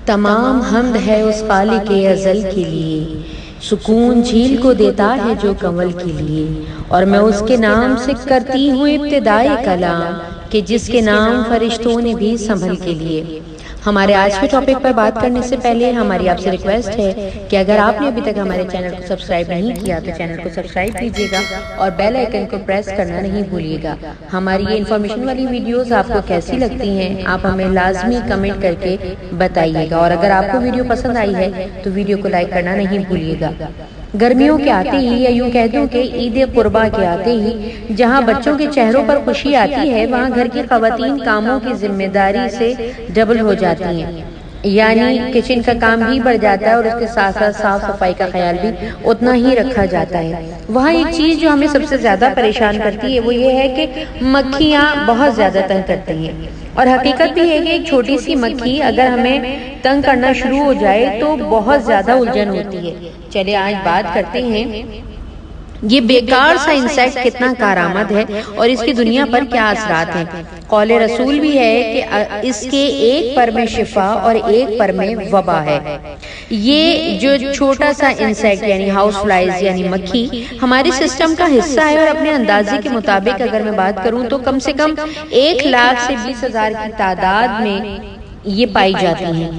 تمام حمد ہے اس خالق ازل کے لیے، سکون جھیل کو دیتا ہے جو کنول کے لیے، اور میں اس کے نام سے کرتی ہوں ابتدائی کلام کہ جس کے نام فرشتوں نے بھی سنبھل کے لیے۔ ہمارے آج کے ٹاپک پر بات کرنے سے پہلے ہماری آپ سے ریکویسٹ ہے کہ اگر آپ نے ابھی تک ہمارے چینل کو سبسکرائب نہیں کیا تو چینل کو سبسکرائب کیجیے گا اور بیل آئیکن کو پریس کرنا نہیں بھولیے گا۔ ہماری یہ انفارمیشن والی ویڈیوز آپ کو کیسی لگتی ہیں آپ ہمیں لازمی کمنٹ کر کے بتائیے گا، اور اگر آپ کو ویڈیو پسند آئی ہے تو ویڈیو کو لائک کرنا نہیں بھولیے گا۔ گرمیوں کے آتے ہی، یا یوں کہہ دوں کہ عید قربا کے آتے ہی، جہاں بچوں کے چہروں پر خوشی آتی ہے وہاں گھر کی خواتین کاموں کی ذمہ داری سے ڈبل ہو جاتی ہیں، یعنی کچن کا کام بھی بڑھ جاتا ہے اور اس کے ساتھ ساتھ صاف صفائی کا خیال بھی اتنا ہی رکھا جاتا ہے۔ وہاں ایک چیز جو ہمیں سب سے زیادہ پریشان کرتی ہے وہ یہ ہے کہ مکھیاں بہت زیادہ تنگ کرتی ہیں، اور حقیقت بھی ہے کہ ایک چھوٹی سی مکھی اگر ہمیں تنگ کرنا شروع ہو جائے تو بہت زیادہ الجھن ہوتی ہے۔ چلے آج بات کرتے ہیں یہ بیکار سا انسیکٹ کتنا کارآمد ہے اور اس کی دنیا پر کیا اثرات ہیں۔ قول رسول بھی ہے کہ اس کے ایک پر میں شفا اور ایک پر میں وبا ہے۔ یہ جو چھوٹا سا انسیکٹ یعنی ہاؤس فلائز یعنی مکھی ہمارے سسٹم کا حصہ ہے، اور اپنے اندازے کے مطابق اگر میں بات کروں تو کم سے کم 1,00,000 سے 20,000 کی تعداد میں یہ پائی جاتی ہیں۔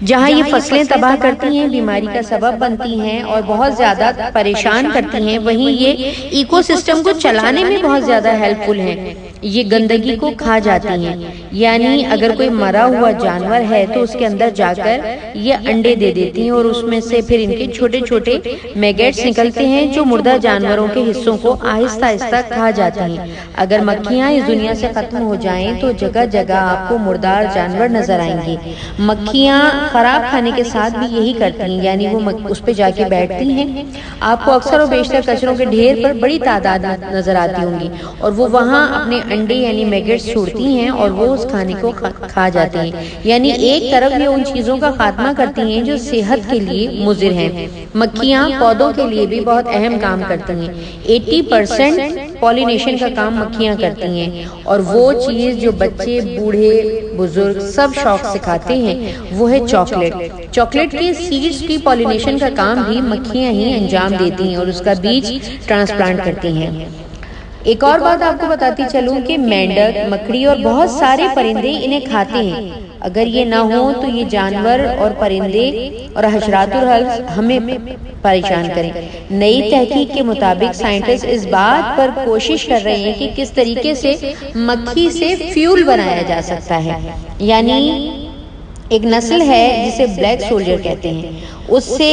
جہاں یہ فصلیں تباہ کرتی ہیں، بیماری کا سبب بنتی ہیں اور بہت زیادہ پریشان کرتی ہیں، وہیں یہ ایکو سسٹم کو چلانے میں بہت زیادہ ہیلپ فل ہیں۔ یہ گندگی کو کھا جاتی ہیں، یعنی اگر کوئی مرا ہوا جانور ہے تو اس کے اندر جا کر یہ انڈے دے دیتی ہیں، اور اس میں سے پھر ان کے چھوٹے چھوٹے میگٹس نکلتے ہیں جو مردہ جانوروں کے حصوں کو آہستہ آہستہ کھا جاتی ہیں۔ اگر مکھیاں اس دنیا سے ختم ہو جائیں تو جگہ جگہ آپ کو مردار جانور نظر آئیں گے۔ مکھیاں خراب کھانے کے ساتھ بھی یہی کرتی ہیں، یعنی وہ اس پہ جا کے بیٹھتی ہیں۔ آپ کو اکثر و بیشتر کچروں کے ڈھیر پر بڑی تعداد نظر آتی ہوں گی، اور وہ وہاں اپنے انڈے یعنی میگٹس چھوڑتی ہیں اور وہ اس کھانے کو کھا جاتی ہیں۔ یعنی ایک طرف یہ ان چیزوں کا خاتمہ کرتی ہیں جو صحت کے لیے مضر ہیں۔ مکھیاں پودوں کے لیے بھی بہت اہم کام کرتی ہیں۔ 80% پولینیشن کا کام مکھیاں کرتی ہیں، اور وہ چیز جو بچے بوڑھے بزرگ سب شوق سے کھاتے ہیں وہ ہے چاکلیٹ۔ چاکلیٹ کے سیڈز کی پولینیشن کا کام بھی مکھیاں ہی انجام دیتی ہیں اور اس کا بیج ٹرانسپلانٹ کرتی ہیں۔ ایک اور بات آپ کو بتاتی چلوں کہ مینڈک، مکڑی اور بہت سارے پرندے انہیں کھاتے ہیں۔ اگر یہ نہ ہو تو یہ جانور اور پرندے اور حشرات ہمیں پریشان کریں۔ نئی تحقیق کے مطابق سائنٹسٹ اس بات پر کوشش کر رہے ہیں کہ کس طریقے سے مکھی سے فیول بنایا جا سکتا ہے، یعنی ایک نسل ہے جسے بلیک سولجر کہتے ہیں، اس سے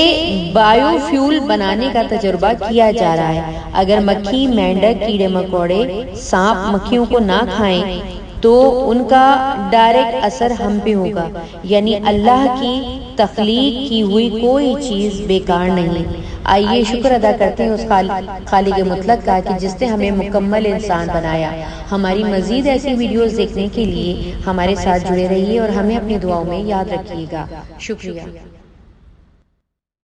بایو فیول بنانے کا تجربہ کیا جا رہا ہے۔ اگر مکھی، مینڈک، کیڑے مکوڑے، سانپ مکھیوں کو نہ کھائیں تو ان کا ڈائریکٹ اثر ہم پہ ہوگا، یعنی اللہ کی تخلیق کی ہوئی کوئی چیز بیکار نہیں۔ آئیے شکر ادا کرتے ہیں اس خالق مطلق کا کہ جس نے ہمیں مکمل انسان بنایا۔ ہماری مزید ایسی ویڈیوز دیکھنے کے لیے ہمارے ساتھ جڑے رہیے اور ہمیں اپنی دعاؤں میں یاد رکھیے گا۔ شکریہ۔